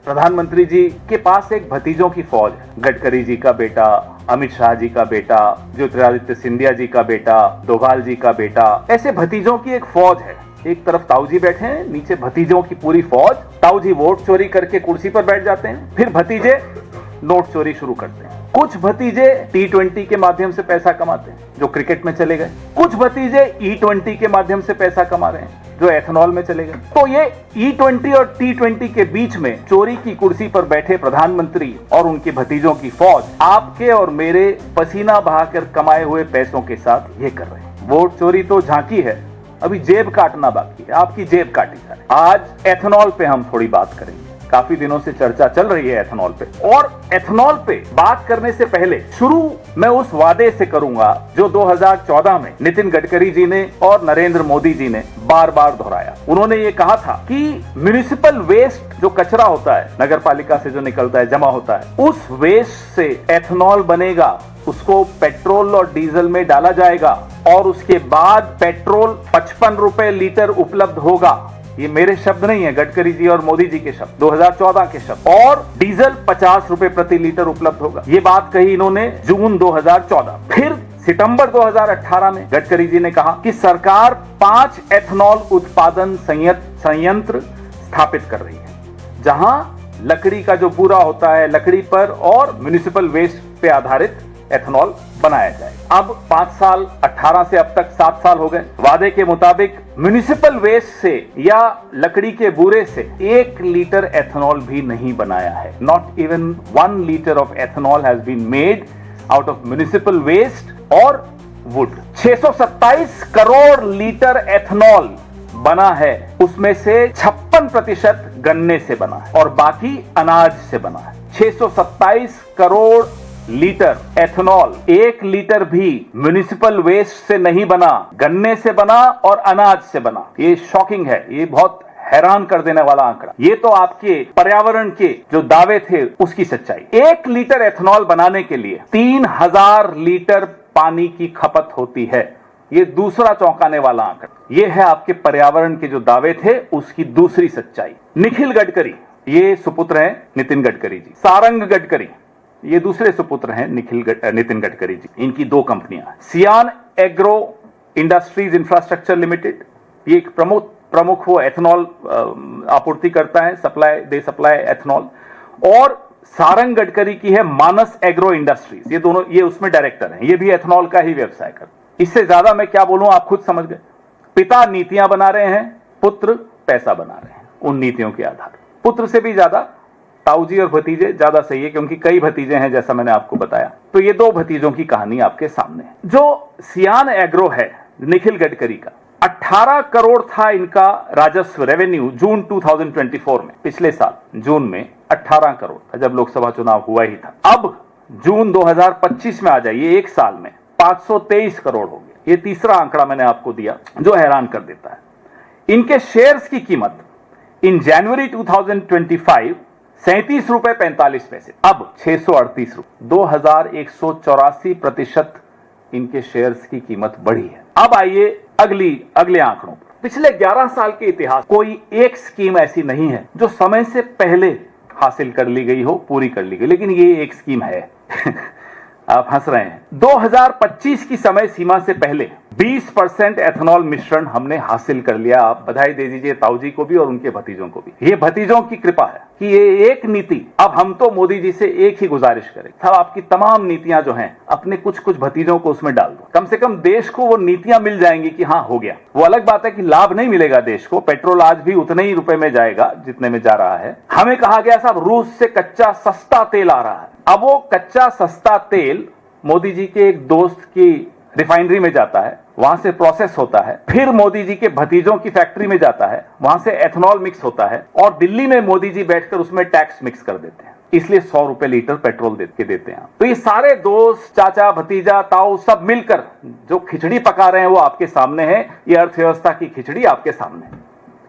प्रधानमंत्री जी के पास एक भतीजों की फौज है। गडकरी जी का बेटा, अमित शाह जी का बेटा, ज्योतिरादित्य सिंधिया जी का बेटा, डोभाल जी का बेटा, ऐसे भतीजों की एक फौज है। एक तरफ ताऊ जी बैठे हैं, नीचे भतीजों की पूरी फौज। ताऊ जी वोट चोरी करके कुर्सी पर बैठ जाते हैं, फिर भतीजे नोट चोरी शुरू करते हैं। कुछ भतीजे T20 के माध्यम से पैसा कमाते हैं, जो क्रिकेट में चले गए। कुछ भतीजे E20 के माध्यम से पैसा कमा रहे हैं, जो एथेनॉल में चले गए। तो ये E20 और T20 के बीच में चोरी की कुर्सी पर बैठे प्रधानमंत्री और उनके भतीजों की फौज आपके और मेरे पसीना बहाकर कमाए हुए पैसों के साथ ये कर रहे हैं। वोट चोरी तो झांकी है, अभी जेब काटना बाकी है। आपकी जेब काटी जा रही है। आज एथेनॉल पे हम थोड़ी बात करेंगे। काफी दिनों से चर्चा चल रही है एथेनॉल पे, और एथेनॉल पे बात करने से पहले शुरू मैं उस वादे से करूंगा जो 2014 में नितिन गडकरी जी ने और नरेंद्र मोदी जी ने बार बार दोहराया। उन्होंने ये कहा था कि म्युनिसिपल वेस्ट, जो कचरा होता है नगर पालिका से जो निकलता है, जमा होता है, उस वेस्ट से एथेनॉल बनेगा, उसको पेट्रोल और डीजल में डाला जाएगा और उसके बाद पेट्रोल 55 रुपए लीटर उपलब्ध होगा। ये मेरे शब्द नहीं है, गडकरी जी और मोदी जी के शब्द, 2014 के शब्द। और डीजल 50 रुपए प्रति लीटर उपलब्ध होगा। ये बात कही इन्होंने जून 2014। फिर सितंबर 2018 में गडकरी जी ने कहा कि सरकार 5 एथेनॉल उत्पादन संयंत्र स्थापित कर रही है, जहां लकड़ी का जो बूरा होता है, लकड़ी पर और म्युनिसिपल वेस्ट पे आधारित एथेनॉल बनाया जाए। अब 5 साल, 18 से अब तक 7 साल हो गए। वादे के मुताबिक म्युनिसिपल वेस्ट से या लकड़ी के बूरे से 1 लीटर एथेनॉल भी नहीं बनाया है। Not even 1 litre of ethanol has been made out of municipal waste और वुड। 627 करोड़ लीटर एथेनॉल बना है, उसमें से 56% गन्ने से बना है और बाकी अनाज से बना है। 627 करोड़ लीटर एथेनॉल, 1 लीटर भी म्युनिसिपल वेस्ट से नहीं बना, गन्ने से बना और अनाज से बना। ये शॉकिंग है, ये बहुत हैरान कर देने वाला आंकड़ा। ये तो आपके पर्यावरण के जो दावे थे उसकी सच्चाई। 1 लीटर एथेनॉल बनाने के लिए 3000 लीटर पानी की खपत होती है। ये दूसरा चौंकाने वाला आंकड़ा। ये है आपके पर्यावरण के जो दावे थे उसकी दूसरी सच्चाई। निखिल गडकरी, ये सुपुत्र हैं नितिन गडकरी जी। सारंग गडकरी, ये दूसरे सुपुत्र हैं नितिन गडकरी जी। इनकी 2 कंपनियां, सियान एग्रो इंडस्ट्रीज इंफ्रास्ट्रक्चर लिमिटेड, ये एक प्रमुख वो एथेनॉल आपूर्ति करता है, सप्लाई एथेनॉल। और सारंग गडकरी की है मानस एग्रो इंडस्ट्रीज। ये दोनों, ये उसमें डायरेक्टर हैं, ये भी एथेनॉल का ही व्यवसाय करते। इससे ज्यादा मैं क्या बोलूं, आप खुद समझ गए। पिता नीतियां बना रहे हैं, पुत्र पैसा बना रहे हैं उन नीतियों के आधार पर। पुत्र से भी ज्यादा ताऊ जी और भतीजे ज्यादा सही है, क्योंकि कई भतीजे हैं जैसा मैंने आपको बताया। तो ये 2 भतीजों की कहानी आपके सामने है। जो सियान एग्रो है निखिल गडकरी का, 18 करोड़ था इनका राजस्व, रेवेन्यू, जून 2024 में। पिछले साल जून में 18 करोड़ था, जब लोकसभा चुनाव हुआ ही था। अब जून 2025 में आ जाइए, 1 साल में 523 करोड़ हो गए। ये तीसरा आंकड़ा मैंने आपको दिया जो हैरान कर देता है। इनके शेयर्स की कीमत इन जनवरी 2025 37 रुपए 45 पैसे, अब 638 रुपए, 2184% इनके शेयर्स की कीमत बढ़ी है। अब आइए अगले आंकड़ों पर। पिछले 11 साल के इतिहास कोई एक स्कीम ऐसी नहीं है जो समय से पहले हासिल कर ली गई हो, पूरी कर ली गई, लेकिन ये एक स्कीम है। आप हंस रहे हैं। 2025 की समय सीमा से पहले 20% एथेनॉल मिश्रण हमने हासिल कर लिया। आप बधाई दे दीजिए ताऊ जी को भी और उनके भतीजों को भी। ये भतीजों की कृपा है कि ये एक नीति, अब हम तो मोदी जी से एक ही गुजारिश करें, साहब आपकी तमाम नीतियां जो हैं अपने कुछ भतीजों को उसमें डाल दो। कम से कम देश को वो नीतियां मिल जाएंगी कि हाँ हो गया। वो अलग बात है कि लाभ नहीं मिलेगा देश को, पेट्रोल आज भी उतने ही रुपए में जाएगा जितने में जा रहा है। हमें कहा गया साहब रूस से कच्चा सस्ता तेल आ रहा है। अब वो कच्चा सस्ता तेल मोदी जी के एक दोस्त की रिफाइनरी में जाता है, वहां से प्रोसेस होता है, फिर मोदी जी के भतीजों की फैक्ट्री में जाता है, वहां से एथेनॉल मिक्स होता है और दिल्ली में मोदी जी बैठकर उसमें टैक्स मिक्स कर देते हैं। इसलिए 100 रुपए लीटर पेट्रोल देते हैं। तो ये सारे दोस्त, चाचा, भतीजा, ताऊ सब मिलकर जो खिचड़ी पका रहे हैं वो आपके सामने है। ये अर्थव्यवस्था की खिचड़ी आपके सामने है।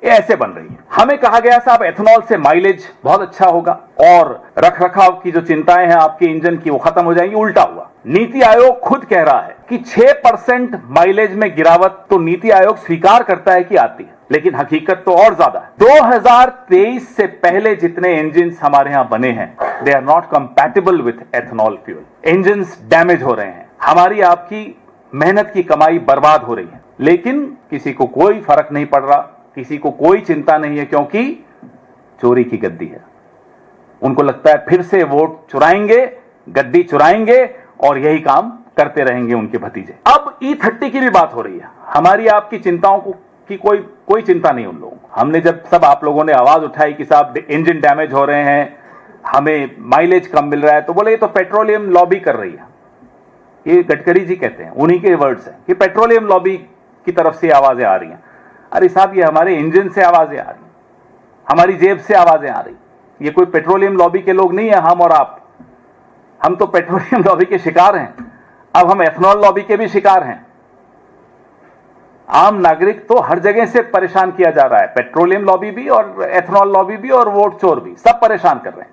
ये ऐसे बन रही है। हमें कहा गया साहब एथेनॉल से माइलेज बहुत अच्छा होगा और रखरखाव की जो चिंताएं हैं आपके इंजन की वो खत्म हो जाएंगी। उल्टा हुआ। नीति आयोग खुद कह रहा है कि 6% माइलेज में गिरावट तो नीति आयोग स्वीकार करता है कि आती है, लेकिन हकीकत तो और ज्यादा है। 2023 से पहले जितने इंजन हमारे यहां बने हैं they are not compatible with ethanol fuel. Engine damage हो रहे हैं, हमारी आपकी मेहनत की कमाई बर्बाद हो रही है, लेकिन किसी को कोई फर्क नहीं पड़ रहा, किसी को कोई चिंता नहीं है, क्योंकि चोरी की गद्दी है। उनको लगता है फिर से वोट चुराएंगे, गद्दी चुराएंगे और यही काम करते रहेंगे उनके भतीजे। अब E30 की भी बात हो रही है। हमारी आपकी चिंताओं की कोई चिंता नहीं उन लोगों को। हमने जब सब आप लोगों ने आवाज उठाई कि साहब इंजन डैमेज हो रहे हैं, हमें माइलेज कम मिल रहा है, तो बोले ये तो पेट्रोलियम लॉबी कर रही है। ये गडकरी जी कहते हैं, उन्हीं के वर्ड्स हैं कि पेट्रोलियम लॉबी की तरफ से आवाजें आ रही हैं। अरे साहब ये हमारे इंजन से आवाजें आ रही, हमारी जेब से आवाजें आ रही। ये कोई पेट्रोलियम लॉबी के लोग नहीं है हम और आप। हम तो पेट्रोलियम लॉबी के शिकार हैं, अब हम एथेनॉल लॉबी के भी शिकार हैं। आम नागरिक तो हर जगह से परेशान किया जा रहा है, पेट्रोलियम लॉबी भी और एथेनॉल लॉबी भी और वोट चोर भी, सब परेशान कर रहे हैं।